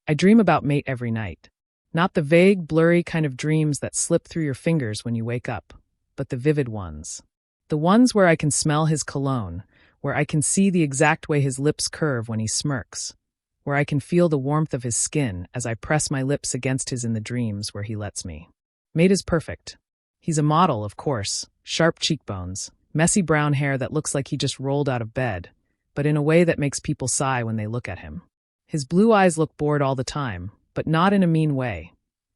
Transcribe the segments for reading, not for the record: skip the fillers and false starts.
I dream about Mate every night. Not the vague, blurry kind of dreams that slip through your fingers when you wake up, but the vivid ones. The ones where I can smell his cologne, where I can see the exact way his lips curve when he smirks, where I can feel the warmth of his skin as I press my lips against his in the dreams where he lets me. Mate is perfect. He's a model, of course, sharp cheekbones, messy brown hair that looks like he just rolled out of bed, but in a way that makes people sigh when they look at him. His blue eyes look bored all the time, but not in a mean way.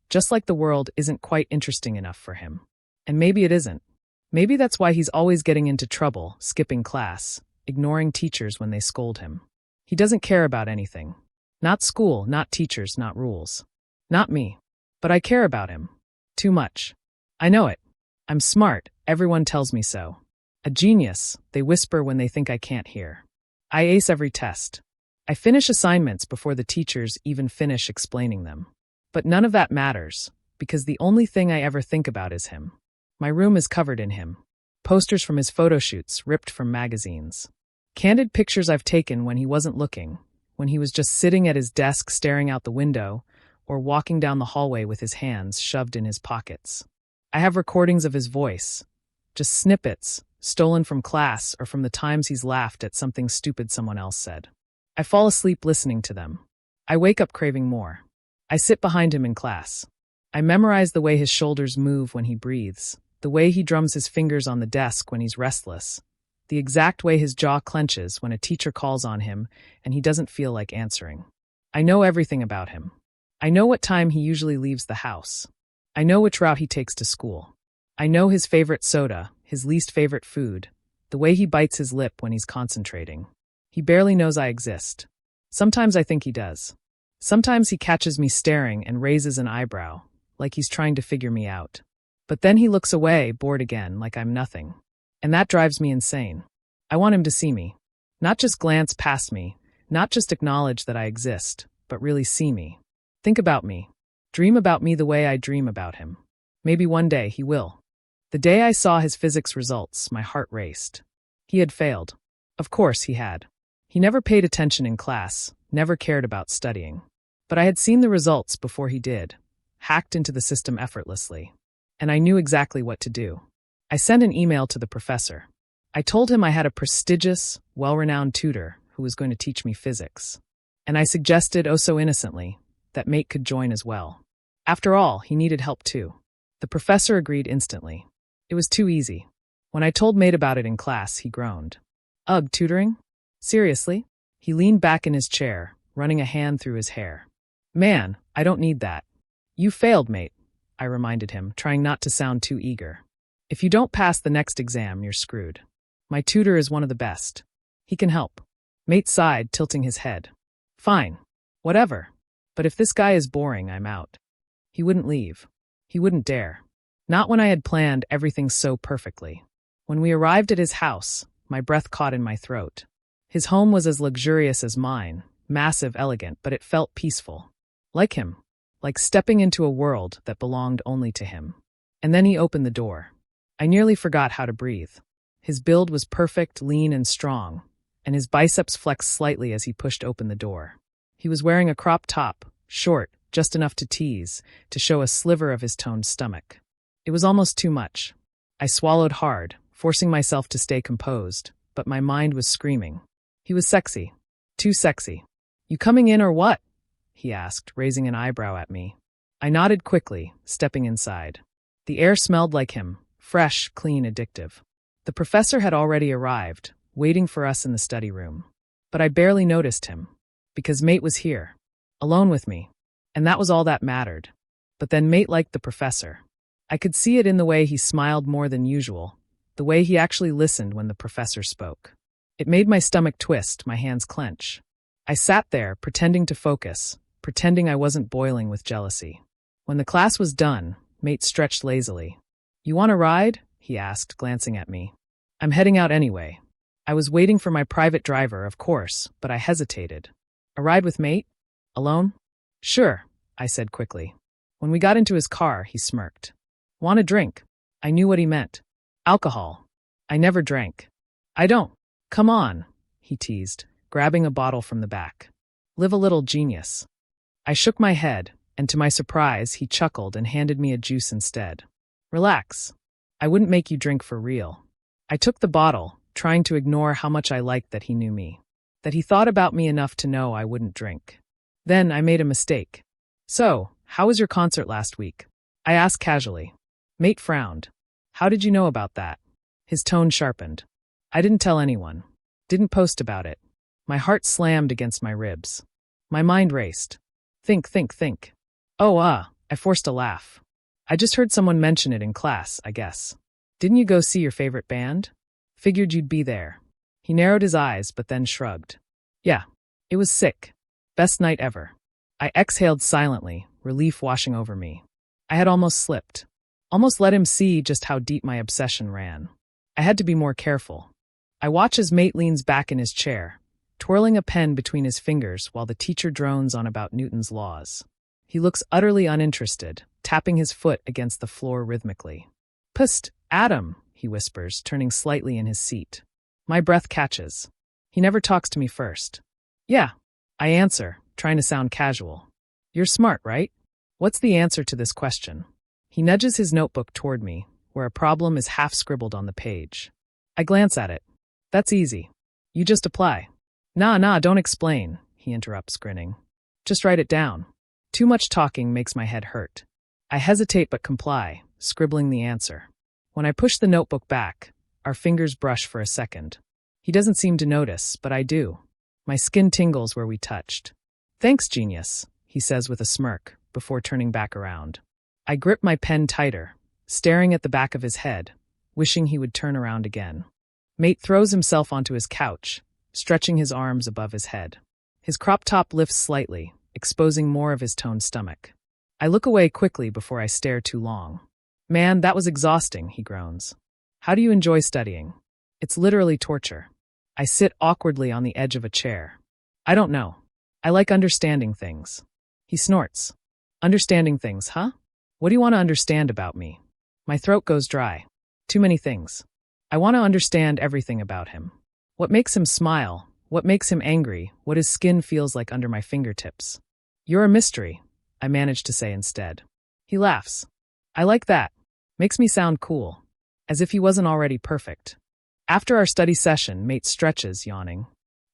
Just like the world isn't quite interesting enough for him. And maybe it isn't. Maybe that's why he's always getting into trouble, skipping class, ignoring teachers when they scold him. He doesn't care about anything. Not school, not teachers, not rules. Not me. But I care about him. Too much. I know it. I'm smart, everyone tells me so. A genius, they whisper when they think I can't hear. I ace every test. I finish assignments before the teachers even finish explaining them. But none of that matters, because the only thing I ever think about is him. My room is covered in him. Posters from his photo shoots ripped from magazines. Candid pictures I've taken when he wasn't looking, when he was just sitting at his desk staring out the window, or walking down the hallway with his hands shoved in his pockets. I have recordings of his voice, just snippets, stolen from class or from the times he's laughed at something stupid someone else said. I fall asleep listening to them. I wake up craving more. I sit behind him in class. I memorize the way his shoulders move when he breathes, the way he drums his fingers on the desk when he's restless, the exact way his jaw clenches when a teacher calls on him and he doesn't feel like answering. I know everything about him. I know what time he usually leaves the house. I know which route he takes to school. I know his favorite soda, his least favorite food, the way he bites his lip when he's concentrating. He barely knows I exist. Sometimes I think he does. Sometimes he catches me staring and raises an eyebrow, like he's trying to figure me out. But then he looks away, bored again, like I'm nothing. And that drives me insane. I want him to see me. Not just glance past me, not just acknowledge that I exist, but really see me. Think about me. Dream about me the way I dream about him. Maybe one day he will. The day I saw his physics results, my heart raced. He had failed. Of course he had. He never paid attention in class, never cared about studying. But I had seen the results before he did, hacked into the system effortlessly. And I knew exactly what to do. I sent an email to the professor. I told him I had a prestigious, well-renowned tutor who was going to teach me physics. And I suggested, oh so innocently, that Mate could join as well. After all, he needed help too. The professor agreed instantly. It was too easy. When I told Mate about it in class, he groaned. Ugh, tutoring? Seriously? He leaned back in his chair, running a hand through his hair. Man, I don't need that. You failed, Mate, I reminded him, trying not to sound too eager. If you don't pass the next exam, you're screwed. My tutor is one of the best. He can help. Mate sighed, tilting his head. Fine. Whatever. But if this guy is boring, I'm out. He wouldn't leave. He wouldn't dare. Not when I had planned everything so perfectly. When we arrived at his house, my breath caught in my throat. His home was as luxurious as mine, massive, elegant, but it felt peaceful. Like him. Like stepping into a world that belonged only to him. And then he opened the door. I nearly forgot how to breathe. His build was perfect, lean and strong, and his biceps flexed slightly as he pushed open the door. He was wearing a crop top, short, just enough to tease, to show a sliver of his toned stomach. It was almost too much. I swallowed hard, forcing myself to stay composed, but my mind was screaming. He was sexy. Too sexy. You coming in or what? He asked, raising an eyebrow at me. I nodded quickly, stepping inside. The air smelled like him, fresh, clean, addictive. The professor had already arrived, waiting for us in the study room. But I barely noticed him, because Mate was here, alone with me, and that was all that mattered. But then Mate liked the professor. I could see it in the way he smiled more than usual, the way he actually listened when the professor spoke. It made my stomach twist, my hands clench. I sat there, pretending to focus, pretending I wasn't boiling with jealousy. When the class was done, Mate stretched lazily. You want a ride? He asked, glancing at me. I'm heading out anyway. I was waiting for my private driver, of course, but I hesitated. A ride with Mate? Alone? Sure, I said quickly. When we got into his car, he smirked. Want a drink? I knew what he meant. Alcohol. I never drank. I don't. Come on, he teased, grabbing a bottle from the back. Live a little, genius. I shook my head, and to my surprise, he chuckled and handed me a juice instead. Relax. I wouldn't make you drink for real. I took the bottle, trying to ignore how much I liked that he knew me, that he thought about me enough to know I wouldn't drink. Then I made a mistake. So, how was your concert last week? I asked casually. Mate frowned. How did you know about that? His tone sharpened. I didn't tell anyone. Didn't post about it. My heart slammed against my ribs. My mind raced. Think. Oh, I forced a laugh. I just heard someone mention it in class, I guess. Didn't you go see your favorite band? Figured you'd be there. He narrowed his eyes, but then shrugged. Yeah, it was sick. Best night ever. I exhaled silently, relief washing over me. I had almost slipped. Almost let him see just how deep my obsession ran. I had to be more careful. I watch as Mate leans back in his chair, twirling a pen between his fingers while the teacher drones on about Newton's laws. He looks utterly uninterested, tapping his foot against the floor rhythmically. Psst, Adam, he whispers, turning slightly in his seat. My breath catches. He never talks to me first. Yeah, I answer, trying to sound casual. You're smart, right? What's the answer to this question? He nudges his notebook toward me, where a problem is half scribbled on the page. I glance at it. That's easy. You just apply. Nah, don't explain, he interrupts, grinning. Just write it down. Too much talking makes my head hurt. I hesitate but comply, scribbling the answer. When I push the notebook back, our fingers brush for a second. He doesn't seem to notice, but I do. My skin tingles where we touched. Thanks, genius, he says with a smirk, before turning back around. I grip my pen tighter, staring at the back of his head, wishing he would turn around again. Mate throws himself onto his couch, stretching his arms above his head. His crop top lifts slightly, exposing more of his toned stomach. I look away quickly before I stare too long. Man, that was exhausting, he groans. How do you enjoy studying? It's literally torture. I sit awkwardly on the edge of a chair. I don't know. I like understanding things. He snorts. Understanding things, huh? What do you want to understand about me? My throat goes dry. Too many things. I want to understand everything about him. What makes him smile? What makes him angry? What his skin feels like under my fingertips? You're a mystery, I manage to say instead. He laughs. I like that. Makes me sound cool. As if he wasn't already perfect. After our study session, Mate stretches, yawning.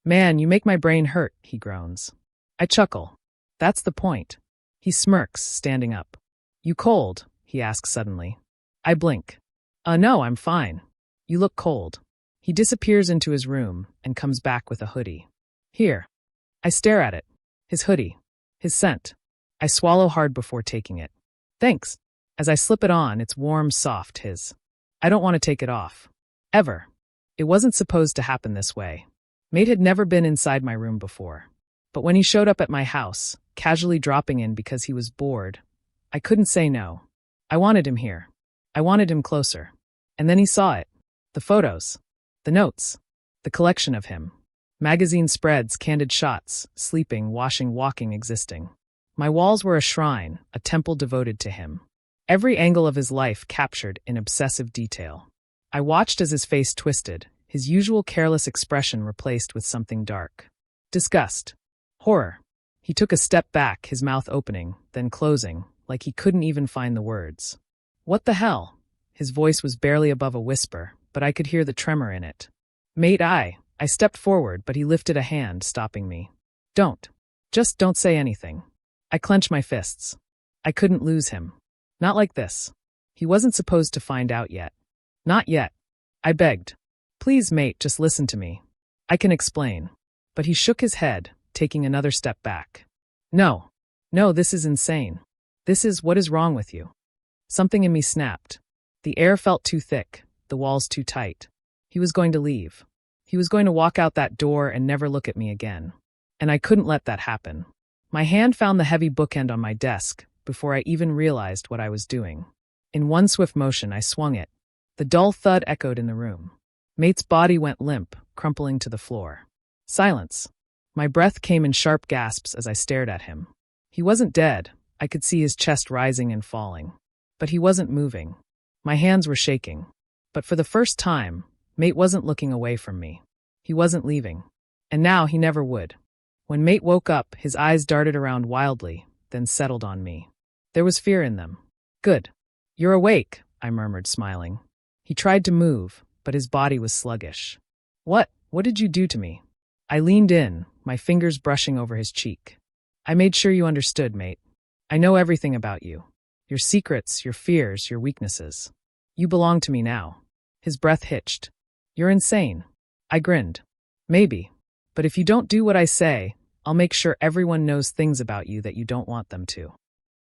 Man, you make my brain hurt, he groans. I chuckle. That's the point. He smirks, standing up. You cold? He asks suddenly. I blink. No, I'm fine. You look cold. He disappears into his room and comes back with a hoodie. Here. I stare at it. His hoodie. His scent. I swallow hard before taking it. Thanks. As I slip it on, it's warm, soft, his. I don't want to take it off. Ever. It wasn't supposed to happen this way. Mate had never been inside my room before. But when he showed up at my house, casually dropping in because he was bored, I couldn't say no. I wanted him here. I wanted him closer. And then he saw it. The photos. The notes. The collection of him. Magazine spreads, candid shots, sleeping, washing, walking, existing. My walls were a shrine, a temple devoted to him. Every angle of his life captured in obsessive detail. I watched as his face twisted, his usual careless expression replaced with something dark. Disgust. Horror. He took a step back, his mouth opening, then closing, like he couldn't even find the words. What the hell? His voice was barely above a whisper, but I could hear the tremor in it. Mate, I stepped forward, but he lifted a hand, stopping me. Don't. Just don't say anything. I clenched my fists. I couldn't lose him. Not like this. He wasn't supposed to find out yet. Not yet. I begged. Please, Mate, just listen to me. I can explain. But he shook his head, taking another step back. No, this is insane. What is wrong with you? Something in me snapped. The air felt too thick, the walls too tight. He was going to leave. He was going to walk out that door and never look at me again. And I couldn't let that happen. My hand found the heavy bookend on my desk before I even realized what I was doing. In one swift motion, I swung it. The dull thud echoed in the room. Mate's body went limp, crumpling to the floor. Silence. My breath came in sharp gasps as I stared at him. He wasn't dead. I could see his chest rising and falling. But he wasn't moving. My hands were shaking. But for the first time, Mate wasn't looking away from me. He wasn't leaving. And now he never would. When Mate woke up, his eyes darted around wildly, then settled on me. There was fear in them. Good. You're awake, I murmured, smiling. He tried to move, but his body was sluggish. What did you do to me? I leaned in, my fingers brushing over his cheek. I made sure you understood, Mate. I know everything about you. Your secrets, your fears, your weaknesses. You belong to me now. His breath hitched. You're insane. I grinned. Maybe. But if you don't do what I say, I'll make sure everyone knows things about you that you don't want them to.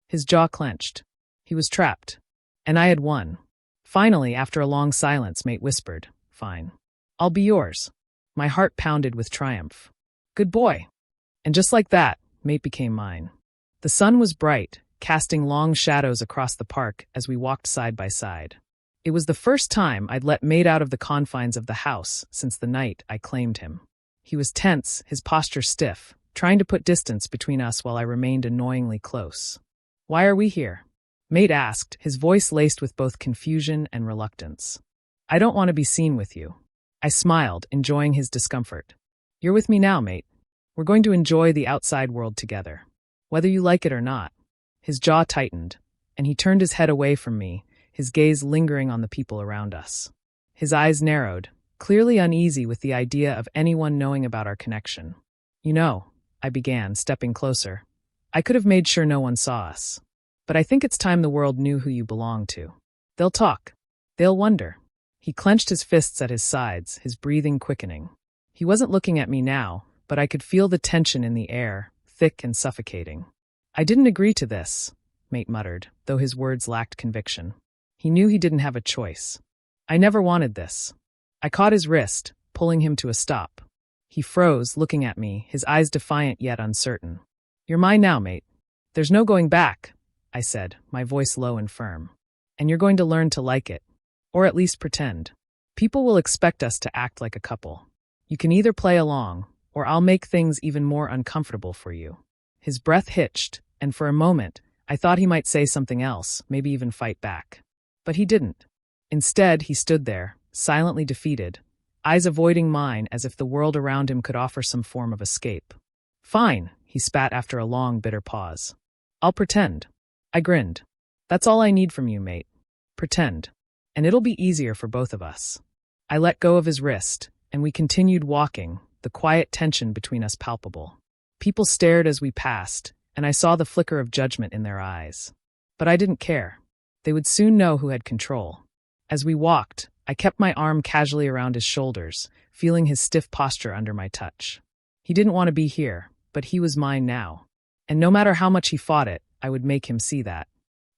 His jaw clenched. He was trapped. And I had won. Finally, after a long silence, Mate whispered, Fine. I'll be yours. My heart pounded with triumph. Good boy. And just like that, Mate became mine. The sun was bright, casting long shadows across the park as we walked side by side. It was the first time I'd let Mate out of the confines of the house since the night I claimed him. He was tense, his posture stiff, trying to put distance between us while I remained annoyingly close. Why are we here? Mate asked, his voice laced with both confusion and reluctance. I don't want to be seen with you. I smiled, enjoying his discomfort. You're with me now, Mate. We're going to enjoy the outside world together, whether you like it or not. His jaw tightened, and he turned his head away from me, his gaze lingering on the people around us. His eyes narrowed, clearly uneasy with the idea of anyone knowing about our connection. You know, I began, stepping closer. I could have made sure no one saw us. But I think it's time the world knew who you belong to. They'll talk. They'll wonder. He clenched his fists at his sides, his breathing quickening. He wasn't looking at me now, but I could feel the tension in the air, thick and suffocating. I didn't agree to this, Mate muttered, though his words lacked conviction. He knew he didn't have a choice. I never wanted this. I caught his wrist, pulling him to a stop. He froze, looking at me, his eyes defiant yet uncertain. You're mine now, Mate. There's no going back, I said, my voice low and firm. And you're going to learn to like it. Or at least pretend. People will expect us to act like a couple. You can either play along, or I'll make things even more uncomfortable for you. His breath hitched, and for a moment, I thought he might say something else, maybe even fight back. But he didn't. Instead, he stood there, silently defeated, eyes avoiding mine as if the world around him could offer some form of escape. Fine, he spat after a long, bitter pause. I'll pretend. I grinned. That's all I need from you, Mate. Pretend. And it'll be easier for both of us. I let go of his wrist, and we continued walking, the quiet tension between us palpable. People stared as we passed, and I saw the flicker of judgment in their eyes. But I didn't care. They would soon know who had control. As we walked, I kept my arm casually around his shoulders, feeling his stiff posture under my touch. He didn't want to be here, but he was mine now. And no matter how much he fought it, I would make him see that.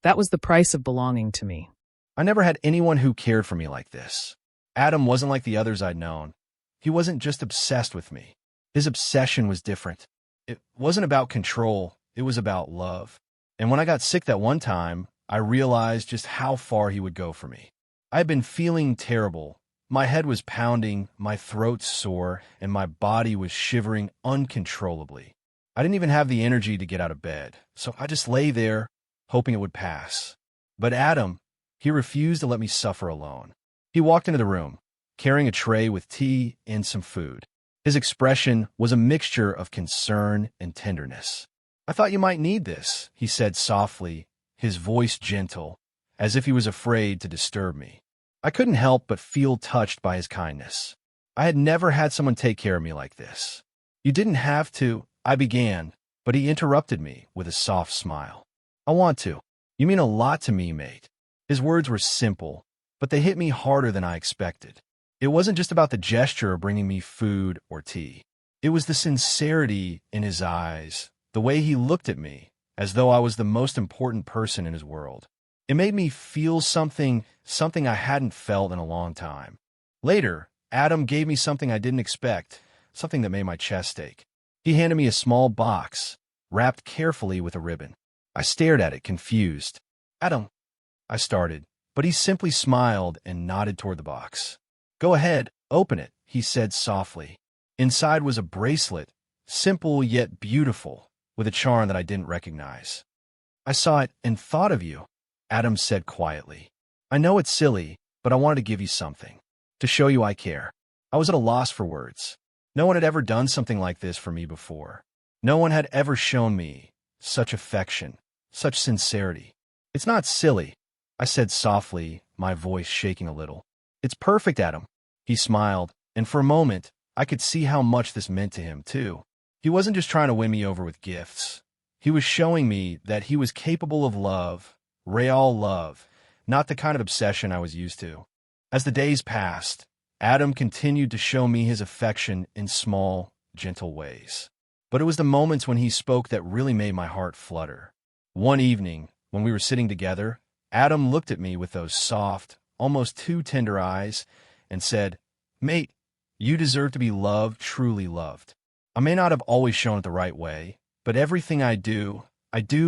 That was the price of belonging to me. I never had anyone who cared for me like this. Adam wasn't like the others I'd known. He wasn't just obsessed with me. His obsession was different. It wasn't about control, it was about love. And when I got sick that one time, I realized just how far he would go for me. I had been feeling terrible. My head was pounding, my throat sore, and my body was shivering uncontrollably. I didn't even have the energy to get out of bed, so I just lay there, hoping it would pass. But Adam, he refused to let me suffer alone. He walked into the room, carrying a tray with tea and some food. His expression was a mixture of concern and tenderness. I thought you might need this, he said softly, his voice gentle, as if he was afraid to disturb me. I couldn't help but feel touched by his kindness. I had never had someone take care of me like this. You didn't have to, I began, but he interrupted me with a soft smile. I want to. You mean a lot to me, Mate. His words were simple, but they hit me harder than I expected. It wasn't just about the gesture of bringing me food or tea. It was the sincerity in his eyes, the way he looked at me, as though I was the most important person in his world. It made me feel something I hadn't felt in a long time. Later, Adam gave me something I didn't expect, something that made my chest ache. He handed me a small box, wrapped carefully with a ribbon. I stared at it, confused. Adam, I started, but he simply smiled and nodded toward the box. Go ahead, open it, he said softly. Inside was a bracelet, simple yet beautiful, with a charm that I didn't recognize. I saw it and thought of you, Adam said quietly. I know it's silly, but I wanted to give you something, to show you I care. I was at a loss for words. No one had ever done something like this for me before. No one had ever shown me such affection, such sincerity. It's not silly, I said softly, my voice shaking a little. It's perfect, Adam. He smiled, and for a moment, I could see how much this meant to him, too. He wasn't just trying to win me over with gifts. He was showing me that he was capable of love, real love, not the kind of obsession I was used to. As the days passed, Adam continued to show me his affection in small, gentle ways. But it was the moments when he spoke that really made my heart flutter. One evening, when we were sitting together, Adam looked at me with those soft, almost too tender eyes and said, "Mate, you deserve to be loved, truly loved. I may not have always shown it the right way, but everything I do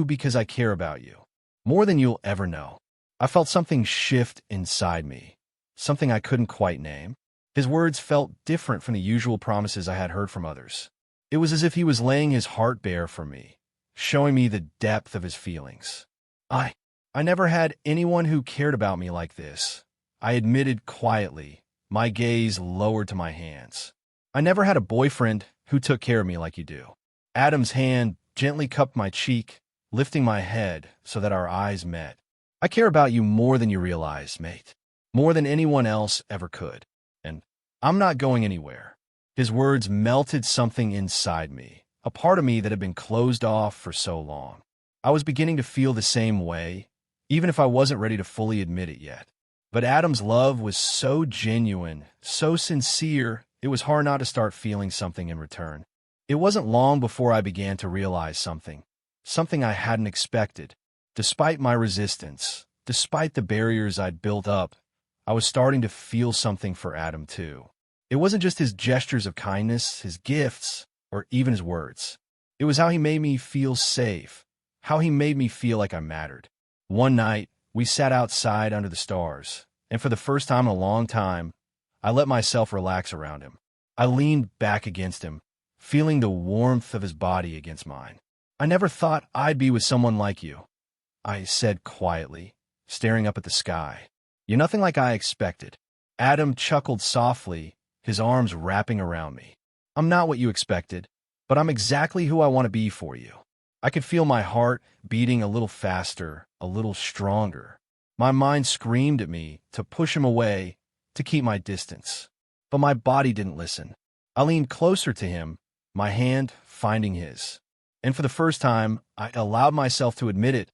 because I care about you. More than you'll ever know." I felt something shift inside me, something I couldn't quite name. His words felt different from the usual promises I had heard from others. It was as if he was laying his heart bare for me, showing me the depth of his feelings. I never had anyone who cared about me like this, I admitted quietly, my gaze lowered to my hands. I never had a boyfriend who took care of me like you do. Adam's hand gently cupped my cheek, lifting my head so that our eyes met. I care about you more than you realize, mate. More than anyone else ever could. And I'm not going anywhere. His words melted something inside me, a part of me that had been closed off for so long. I was beginning to feel the same way, even if I wasn't ready to fully admit it yet. But Adam's love was so genuine, so sincere, it was hard not to start feeling something in return. It wasn't long before I began to realize something I hadn't expected. Despite my resistance, despite the barriers I'd built up, I was starting to feel something for Adam too. It wasn't just his gestures of kindness, his gifts, or even his words. It was how he made me feel safe, how he made me feel like I mattered. One night, we sat outside under the stars, and for the first time in a long time, I let myself relax around him. I leaned back against him, feeling the warmth of his body against mine. "I never thought I'd be with someone like you," I said quietly, staring up at the sky. "You're nothing like I expected." Adam chuckled softly, his arms wrapping around me. "I'm not what you expected, but I'm exactly who I want to be for you." I could feel my heart beating a little faster, a little stronger. My mind screamed at me to push him away, to keep my distance. But my body didn't listen. I leaned closer to him, my hand finding his. And for the first time, I allowed myself to admit it.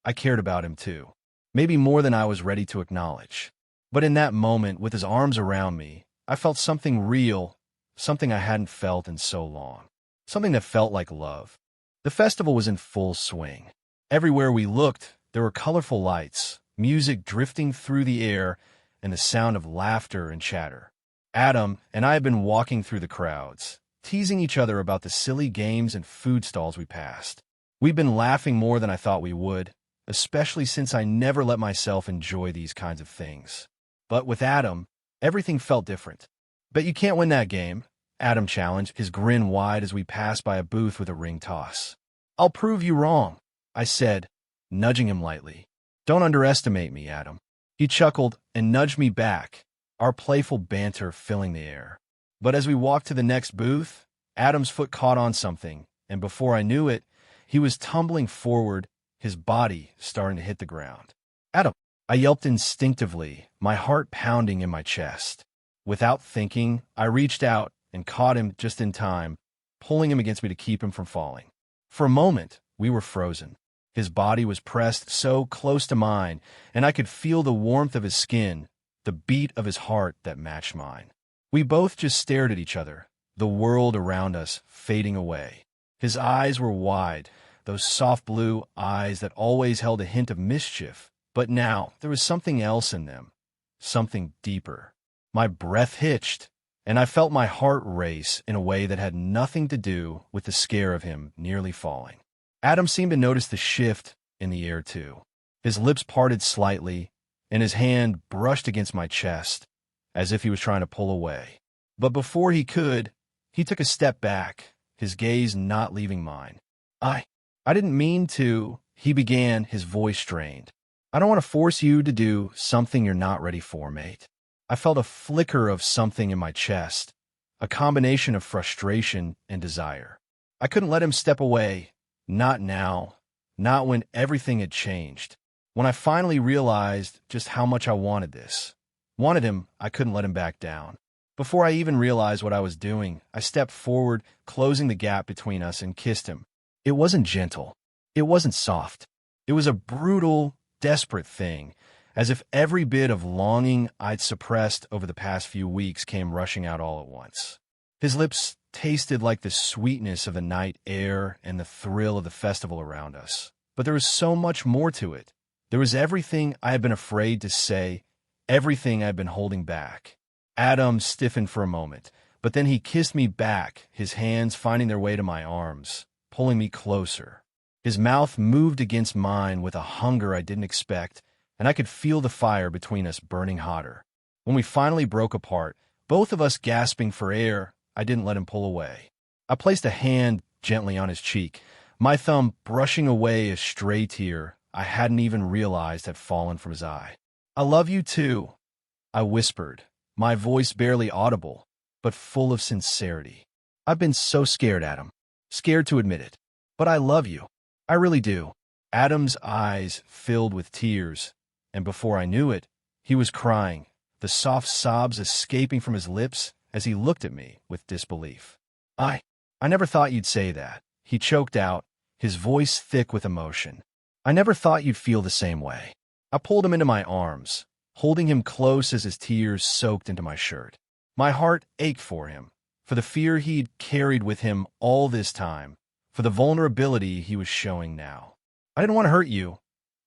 I cared about him too. Maybe more than I was ready to acknowledge. But in that moment, with his arms around me, I felt something real, something I hadn't felt in so long. Something that felt like love. The festival was in full swing. Everywhere we looked, there were colorful lights, music drifting through the air, and the sound of laughter and chatter. Adam and I had been walking through the crowds, teasing each other about the silly games and food stalls we passed. We'd been laughing more than I thought we would, especially since I never let myself enjoy these kinds of things. But with Adam, everything felt different. "Bet you can't win that game," Adam challenged, his grin wide as we passed by a booth with a ring toss. "I'll prove you wrong," I said, nudging him lightly. "Don't underestimate me, Adam." He chuckled and nudged me back, our playful banter filling the air. But as we walked to the next booth, Adam's foot caught on something, and before I knew it, he was tumbling forward, his body starting to hit the ground. "Adam!" I yelped instinctively, my heart pounding in my chest. Without thinking, I reached out and caught him just in time, pulling him against me to keep him from falling. For a moment, we were frozen. His body was pressed so close to mine, and I could feel the warmth of his skin, the beat of his heart that matched mine. We both just stared at each other, the world around us fading away. His eyes were wide, those soft blue eyes that always held a hint of mischief, but now there was something else in them, something deeper. My breath hitched, and I felt my heart race in a way that had nothing to do with the scare of him nearly falling. Adam seemed to notice the shift in the air too. His lips parted slightly, and his hand brushed against my chest, as if he was trying to pull away. But before he could, he took a step back, his gaze not leaving mine. I didn't mean to," he began, his voice strained. "I don't want to force you to do something you're not ready for, mate." I felt a flicker of something in my chest, a combination of frustration and desire. I couldn't let him step away. Not now. Not when everything had changed. When I finally realized just how much I wanted this. Wanted him, I couldn't let him back down. Before I even realized what I was doing, I stepped forward, closing the gap between us, and kissed him. It wasn't gentle. It wasn't soft. It was a brutal, desperate thing, as if every bit of longing I'd suppressed over the past few weeks came rushing out all at once. His lips tasted like the sweetness of the night air and the thrill of the festival around us. But there was so much more to it. There was everything I had been afraid to say, everything I'd been holding back. Adam stiffened for a moment, but then he kissed me back, his hands finding their way to my arms, pulling me closer. His mouth moved against mine with a hunger I didn't expect, and I could feel the fire between us burning hotter. When we finally broke apart, both of us gasping for air, I didn't let him pull away. I placed a hand gently on his cheek, my thumb brushing away a stray tear I hadn't even realized had fallen from his eye. "I love you too," I whispered, my voice barely audible, but full of sincerity. "I've been so scared, Adam. Scared to admit it. But I love you. I really do." Adam's eyes filled with tears, and before I knew it, he was crying, the soft sobs escaping from his lips as he looked at me with disbelief. I never thought you'd say that," he choked out, his voice thick with emotion. "I never thought you'd feel the same way." I pulled him into my arms, holding him close as his tears soaked into my shirt. My heart ached for him, for the fear he'd carried with him all this time, for the vulnerability he was showing now. "I didn't want to hurt you,"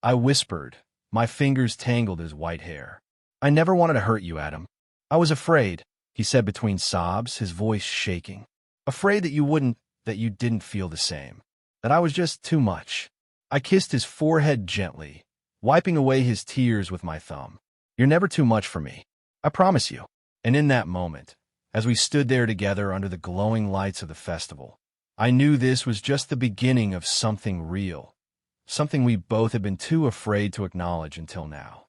I whispered, my fingers tangled in his white hair. "I never wanted to hurt you, Adam. I was afraid," he said between sobs, his voice shaking. "Afraid that you didn't feel the same, that I was just too much." I kissed his forehead gently, wiping away his tears with my thumb. "You're never too much for me. I promise you." And in that moment, as we stood there together under the glowing lights of the festival, I knew this was just the beginning of something real, something we both had been too afraid to acknowledge until now.